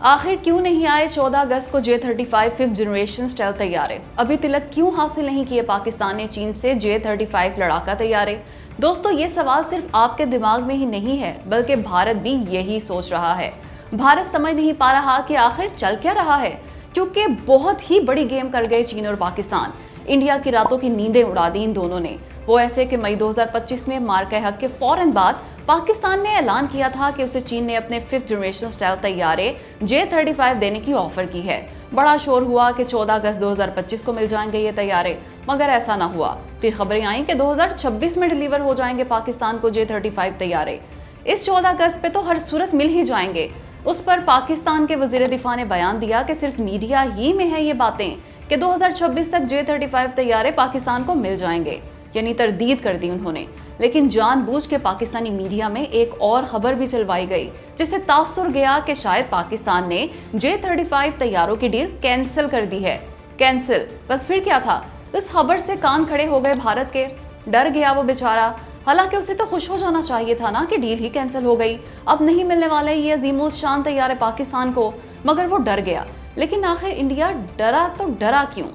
आखिर क्यों नहीं आए 14 अगस्त को J-35 फिफ्थ जनरेशन स्टेल्थ तैयारे? अभी तिलक क्यों हासिल नहीं किए पाकिस्तान ने चीन से J-35 लड़ाका तैयारे? दोस्तों, ये सवाल सिर्फ आपके दिमाग में ही नहीं है, बल्कि भारत भी यही सोच रहा है। भारत समझ नहीं पा रहा कि आखिर चल क्या रहा है, क्योंकि बहुत ही बड़ी गेम कर गए चीन और पाकिस्तान। इंडिया की रातों की नींदें उड़ा दी इन दोनों ने। वो ऐसे कि मई 2025 में मार्का हक के फौरन बाद पाकिस्तान ने ऐलान किया था कि उसे चीन ने अपने फिफ्थ जनरेशन स्टाइल तैयारे J-35 देने की ऑफर की है। बड़ा शोर हुआ कि 14 अगस्त 2025 को मिल जाएंगे ये तैयारे, मगर ऐसा ना हुआ। फिर खबरें आई कि 2026 में डिलीवर हो जाएंगे पाकिस्तान को J-35 तैयारे। इस 14 अगस्त पे तो हर सूरत मिल ही जाएंगे। उस पर पाकिस्तान के वजीर दिफा ने बयान दिया कि सिर्फ मीडिया ही में है ये बातें कि 2026 तक J-35 तैयारे पाकिस्तान को मिल जाएंगे, यानी तरदीद कर दी उन्होंने। लेकिन जानबूझ के पाकिस्तानी मीडिया में एक और खबर भी चलवाई गई, जिससे तासुर गया कि शायद पाकिस्तान ने J-35 तैयारों की डील कैंसिल कर दी है। कैंसिल, बस फिर क्या था? इस खबर से कान खड़े हो गए भारत के। डर गया वो बेचारा। हालांकि उसे तो खुश हो जाना चाहिए था ना कि डील ही कैंसिल हो गई, अब नहीं मिलने वाले ये अजीमुल शान तैयारे पाकिस्तान को, मगर वो डर गया। लेकिन आखिर इंडिया डरा तो डरा क्यों?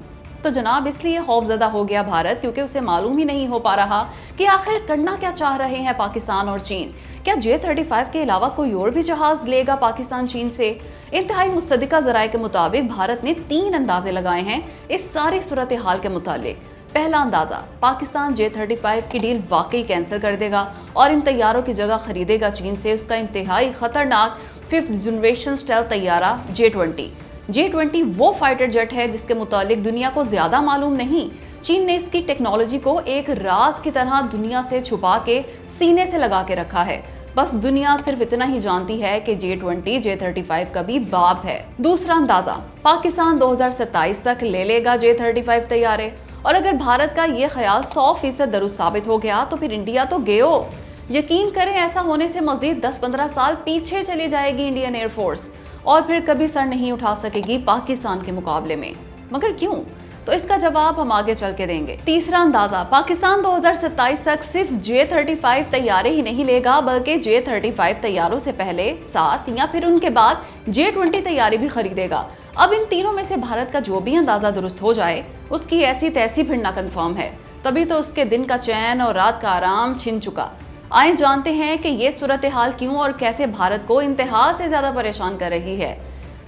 तो जनाब, इसलिए खौफजदा हो गया भारत, क्योंकि उसे मालूम ही नहीं हो पा रहा कि आखिर करना क्या चाह रहे हैं पाकिस्तान और चीन। क्या J-35 के अलावा कोई और भी जहाज लेगा पाकिस्तान चीन से? इंतहाई मुस्तदिका जराये के मुताबिक भारत ने 3 अंदाजे लगाए हैं इस सारी सूरत हाल के मुतालिक। पहला अंदाजा, पाकिस्तान J-35 की डील वाकई कैंसिल कर देगा और इन तैयारों की जगह खरीदेगा चीन से उसका इंतहाई खतरनाक fifth generation stealth तैयारा J-20। J-20 वो फाइटर जेट है जिसके मुतालिक दुनिया को ज्यादा मालूम नहीं। चीन ने इसकी टेक्नोलॉजी को एक राज की तरह दुनिया से छुपा के सीने से लगा के रखा है। बस दुनिया सिर्फ इतना ही जानती है कि J-20 J-35 का भी बाप है। दूसरा अंदाजा, पाकिस्तान 2027 तक ले लेगा J-35 तैयारे। और अगर भारत का ये ख्याल 100% दुरुस्त साबित हो गया तो फिर इंडिया तो गयो। यकीन करें, ऐसा होने से मजीद 10-15 साल पीछे चली जाएगी इंडियन एयरफोर्स और फिर कभी सर नहीं उठा सकेगी पाकिस्तान के मुकाबले में। मगर क्यों? तो इसका जवाब हम आगे चल के देंगे। तीसरा अंदाजा, पाकिस्तान 2027 तक सिर्फ J-35 तैयारे ही नहीं लेगा, बल्कि J-35 तैयारों से पहले 7 या फिर उनके बाद J-20 तैयारी भी खरीदेगा। अब इन तीनों में से भारत का जो भी अंदाजा दुरुस्त हो जाए, उसकी ऐसी तैसी फिरना कंफर्म है। तभी तो उसके दिन का चैन और रात का आराम छिन चुका। आए जानते हैं कि ये सूरत हाल क्यों और कैसे भारत को इंतहा से ज्यादा परेशान कर रही है।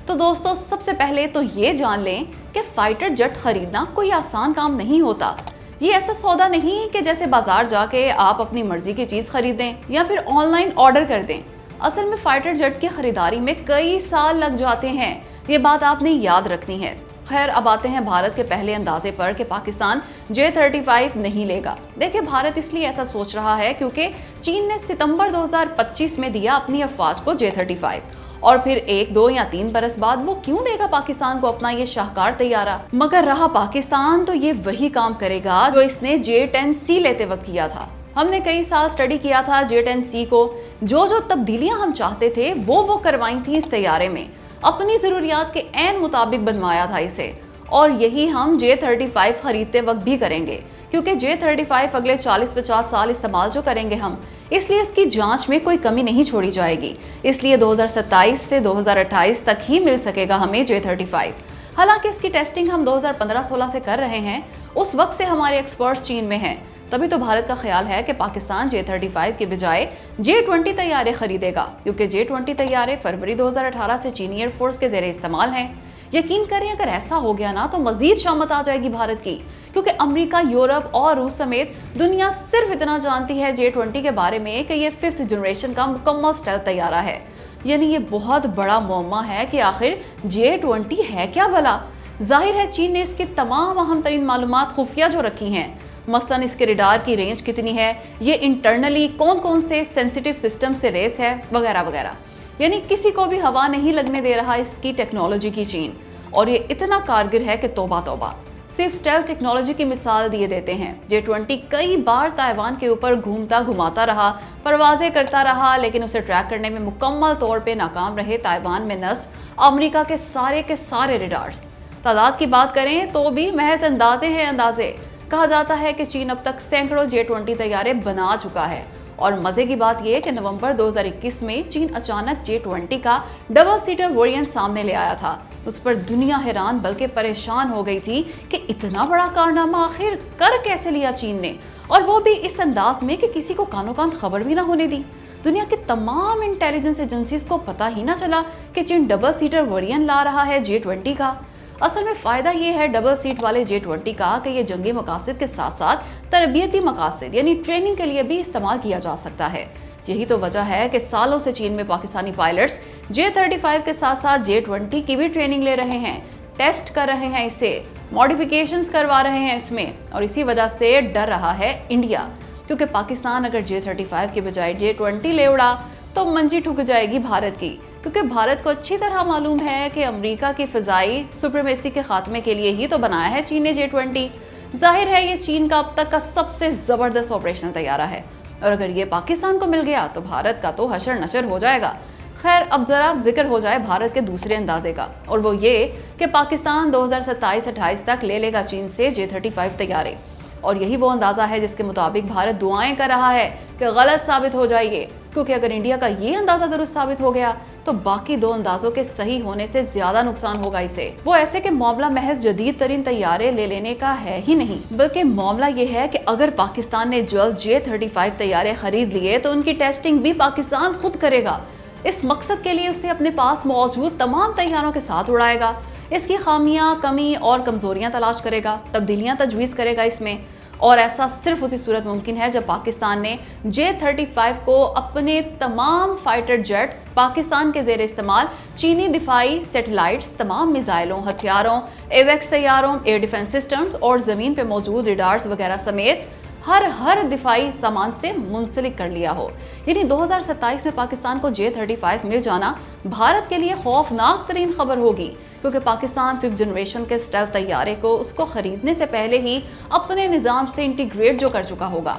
तो दोस्तों, सबसे पहले तो ये जान लें कि फाइटर जेट खरीदना कोई आसान काम नहीं होता। ये ऐसा सौदा नहीं कि जैसे बाजार जाके आप अपनी मर्जी की चीज खरीदें या फिर ऑनलाइन ऑर्डर कर दें। असल में फाइटर जेट की खरीदारी में कई साल लग जाते हैं, ये बात आपने याद रखनी है। खैर, अब आते हैं भारत के पहले अंदाजे पर कि पाकिस्तान J-35 नहीं लेगा। देखिए, भारत इसलिए ऐसा सोच रहा है क्योंकि चीन ने सितंबर 2025 में दिया अपनी अफवाज को J-35 और फिर 1, 2 या 3 बरस बाद वो क्यों देगा पाकिस्तान को अपना ये शाहकार तैयारा? मगर रहा पाकिस्तान तो ये वही काम करेगा जो इसने J-10C लेते वक्त किया था। हमने कई साल स्टडी किया था J-10C को। जो तब्दीलियां हम चाहते थे वो करवाई थी इस तैयारे में। अपनी ज़रूरियात के ऐन मुताबिक बनवाया था इसे, और यही हम J-35 खरीदते वक्त भी करेंगे, क्योंकि J-35 अगले 40-50 साल इस्तेमाल जो करेंगे हम, इसलिए इसकी जांच में कोई कमी नहीं छोड़ी जाएगी। इसलिए 2027 से 2028 तक ही मिल सकेगा हमें J-35। हालांकि इसकी टेस्टिंग हम 2015-16 से कर रहे हैं, उस वक्त से हमारे एक्सपर्ट्स चीन में हैं। तभी तो भारत का ख्याल है कि पाकिस्तान J-35 के बजाय J-20 तैयारे खरीदेगा, क्योंकि J-20 तैयारे फरवरी 2018 से चीनी एयरफोर्स के ज़ेरे इस्तेमाल हैं। यकीन करें, अगर ऐसा हो गया ना तो मजीद शामत आ जाएगी भारत की, क्योंकि अमेरिका, यूरोप और रूस समेत दुनिया सिर्फ इतना जानती है J-20 के बारे में कि ये फिफ्थ जनरेशन का मुकम्मल स्टेल्थ तैयारा है। यानी ये बहुत बड़ा मुअम्मा है कि आखिर J-20 है क्या भला। जाहिर है चीन ने इसकी तमाम अहम तरीन मालूमात खुफिया जो रखी हैं, मसलन इसके रडार की रेंज कितनी है, ये इंटरनली कौन कौन से सेंसिटिव सिस्टम से रेस है, वगैरह वगैरह। यानी किसी को भी हवा नहीं लगने दे रहा इसकी टेक्नोलॉजी की चीन, और ये इतना कारगर है कि तौबा तौबा। सिर्फ स्टेल्थ टेक्नोलॉजी की मिसाल दिए देते हैं। J-20 कई बार ताइवान के ऊपर घूमता घुमाता रहा, परवाजें करता रहा, लेकिन उसे ट्रैक करने में मुकम्मल तौर पे नाकाम रहे ताइवान में नस्ब अमेरिका के सारे रडार्स। तादाद की बात करें तो भी महज अंदाजे हैं अंदाजे। कहा जाता है कि चीन अब तक सैकड़ों J-20 तैयारे बना चुका है और मजे की बात यह कि नवंबर 2021 में चीन अचानक J20 का डबल सीटर वेरिएंट सामने ले आया था। उस पर दुनिया हैरान बल्कि परेशान हो गई थी कि इतना बड़ा कारनामा आखिर कर कैसे लिया चीन ने, और वो भी इस अंदाज में कि किसी को कानो कान खबर भी ना होने दी। दुनिया के तमाम इंटेलिजेंस एजेंसीज को पता ही ना चला कि चीन डबल सीटर वेरिएंट ला रहा है J20 का। असल में फ़ायदा ये है डबल सीट वाले J20 का कि ये जंगी मकासद के साथ साथ तरबियती मकासद यानी ट्रेनिंग के लिए भी इस्तेमाल किया जा सकता है। यही तो वजह है कि सालों से चीन में पाकिस्तानी पायलट्स J35 के साथ साथ J20 की भी ट्रेनिंग ले रहे हैं, टेस्ट कर रहे हैं, इसे मॉडिफिकेशंस करवा रहे हैं इसमें। और इसी वजह से डर रहा है इंडिया, क्योंकि पाकिस्तान अगर J35 के बजाय J20 ले उड़ा तो मंजी ठुक जाएगी भारत की, क्योंकि भारत को अच्छी तरह मालूम है कि अमेरिका की फ़िज़ाई सुप्रीमेसी के खात्मे के लिए ही तो बनाया है चीन ने J20। जाहिर है ये चीन का अब तक का सबसे ज़बरदस्त ऑपरेशन तैयारा है, और अगर ये पाकिस्तान को मिल गया तो भारत का तो हशर नशर हो जाएगा। खैर, अब ज़रा जिक्र हो जाए भारत के दूसरे अंदाजे का, और वो ये कि पाकिस्तान 2027-28 तक ले लेगा चीन से J35 तैयारे। और यही वो अंदाज़ा है जिसके मुताबिक भारत दुआएं कर रहा है कि गलत साबित हो जाए ये, क्योंकि अगर इंडिया का ये अंदाज़ा दुरुस्त साबित हो गया तो बाकी दो अंदाजों के सही होने से ज़्यादा नुकसान होगा इसे। वो ऐसे कि मामला महज जदीद तरीन तैयारे ले लेने का है ही नहीं, बल्कि मामला ये है कि अगर पाकिस्तान ने जल्द J35 तैयारे खरीद लिए तो उनकी टेस्टिंग भी पाकिस्तान खुद करेगा। इस मकसद के लिए उसे अपने पास मौजूद तमाम तैयारों के साथ उड़ाएगा, इसकी खामियां, कमी और कमजोरियां तलाश करेगा, तब्दीलियां तजवीज़ करेगा इसमें। और ऐसा सिर्फ उसी सूरत मुमकिन है जब पाकिस्तान ने J35 को अपने तमाम फाइटर जेट्स, पाकिस्तान के ज़ेर इस्तेमाल चीनी दिफाई सैटेलाइट्स, तमाम मिसाइलों, हथियारों, एवेक्स तैयारों, एयर डिफेंस सिस्टम्स और ज़मीन पर मौजूद रडार्स वगैरह समेत हर दिफाई सामान से मुंसलिक कर लिया हो। यानी 2027 में पाकिस्तान को J35 मिल जाना भारत के लिए खौफनाक तरीन खबर होगी, क्योंकि पाकिस्तान 5th जनरेशन के स्टेल्थ तैयारे को उसको खरीदने से पहले ही अपने निज़ाम से इंटीग्रेट जो कर चुका होगा।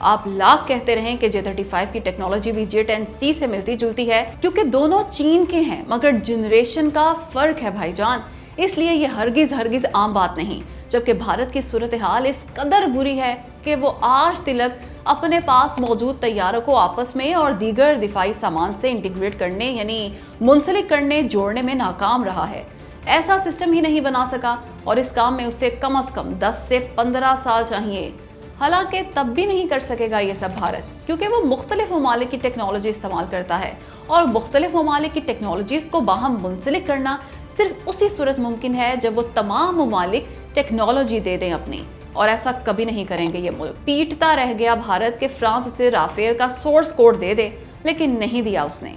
आप लाख कहते रहें कि J35 की टेक्नोलॉजी भी J10C से मिलती जुलती है, क्योंकि दोनों चीन के हैं, मगर जनरेशन का फ़र्क है भाईजान, इसलिए ये हरगिज़ आम बात नहीं। जबकि भारत की सूरत हाल इस कदर बुरी है कि वो आज तिलक अपने पास मौजूद तैयारों को आपस में और दीगर दिफाई सामान से इंटीग्रेट करने यानी मुंसलिक करने, जोड़ने में नाकाम रहा है। ऐसा सिस्टम ही नहीं बना सका, और इस काम में उसे कम से कम 10 से 15 साल चाहिए। हालांकि तब भी नहीं कर सकेगा ये सब भारत, क्योंकि वो मुख्तलिफ ममालिक की टेक्नोलॉजी इस्तेमाल करता है, और मुख्तलिफ ममालिक की टेक्नोलॉजीज़ को बाहम मुंसलिक करना सिर्फ उसी सूरत मुमकिन है जब वो तमाम ममालिक टेक्नोलॉजी दे दें अपनी, और ऐसा कभी नहीं करेंगे ये मुल्क। पीटता रह गया भारत के फ्रांस उसे राफेल का सोर्स कोड दे दे, लेकिन नहीं दिया उसने।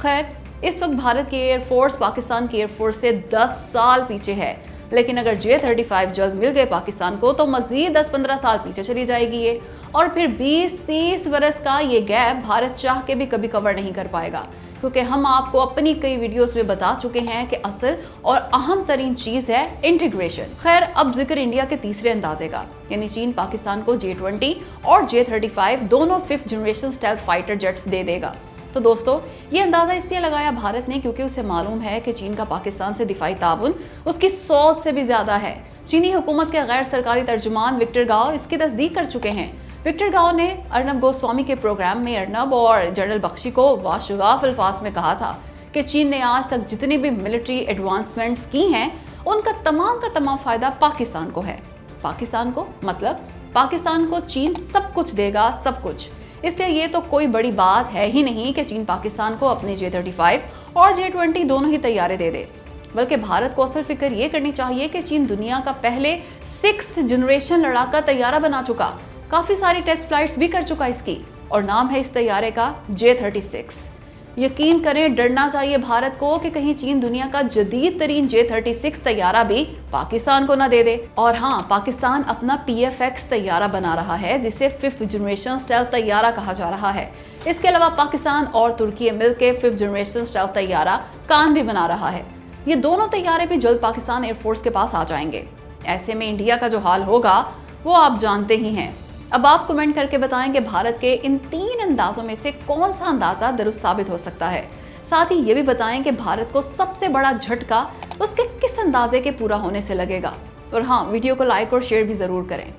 खैर, इस वक्त भारत की एयरफोर्स पाकिस्तान की एयरफोर्स से 10 साल पीछे है, लेकिन अगर J35 जल्द मिल गए पाकिस्तान को तो मजीद 10-15 साल पीछे चली जाएगी ये, और फिर 20-30 बरस का ये गैप भारत चाह के भी कभी कवर नहीं कर पाएगा, क्योंकि हम आपको अपनी कई वीडियोस में बता चुके हैं कि असल और अहम तरीन चीज़ है इंटीग्रेशन। खैर, अब जिक्र इंडिया के तीसरे अंदाजे का, यानी चीन पाकिस्तान को J20 और J35 दोनों 5th generation stealth fighter jets दे देगा। तो दोस्तों, ये अंदाज़ा इसलिए लगाया भारत ने क्योंकि उसे मालूम है कि चीन का पाकिस्तान से दिफाई ताउन उसकी सोच से भी ज़्यादा है। चीनी हुकूमत के गैर सरकारी तर्जुमान विक्टर गाओ इसकी तस्दीक कर चुके हैं। विक्टर गाओ ने अर्नब गोस्वामी के प्रोग्राम में अर्नब और जनरल बख्शी को वाशुगाफ अल्फाज में कहा था कि चीन ने आज तक जितनी भी मिलिट्री एडवांसमेंट्स की हैं उनका तमाम का तमाम फ़ायदा पाकिस्तान को है। पाकिस्तान को मतलब पाकिस्तान को चीन सब कुछ देगा, सब कुछ। इसलिए ये तो कोई बड़ी बात है ही नहीं कि चीन पाकिस्तान को अपने J35 और J20 दोनों ही तैयारे दे दे, बल्कि भारत को असल फिक्र ये करनी चाहिए कि चीन दुनिया का पहले 6th जनरेशन लड़ाका तैयारा बना चुका, काफ़ी सारी टेस्ट फ्लाइट्स भी कर चुका इसकी, और नाम है इस तैयारे का J36। यकीन करें, डरना चाहिए भारत को कि कहीं चीन दुनिया का जदीद तरीन J36 तैयारा भी पाकिस्तान को ना दे दे। और हाँ, पाकिस्तान अपना PFX तैयारा बना रहा है जिसे 5th जनरेशन स्टेल्थ तैयारा कहा जा रहा है। इसके अलावा पाकिस्तान और तुर्की मिलकर 5th जनरेशन स्टेल्थ तैयारा कान भी बना रहा है। ये दोनों तैयारे भी जल्द पाकिस्तान एयरफोर्स के पास आ जाएंगे। ऐसे में इंडिया का जो हाल होगा वो आप जानते ही हैं। अब आप कमेंट करके बताएं कि भारत के इन 3 अंदाजों में से कौन सा अंदाज़ा दुरुस्त साबित हो सकता है। साथ ही ये भी बताएं कि भारत को सबसे बड़ा झटका उसके किस अंदाजे के पूरा होने से लगेगा। और हाँ, वीडियो को लाइक और शेयर भी ज़रूर करें।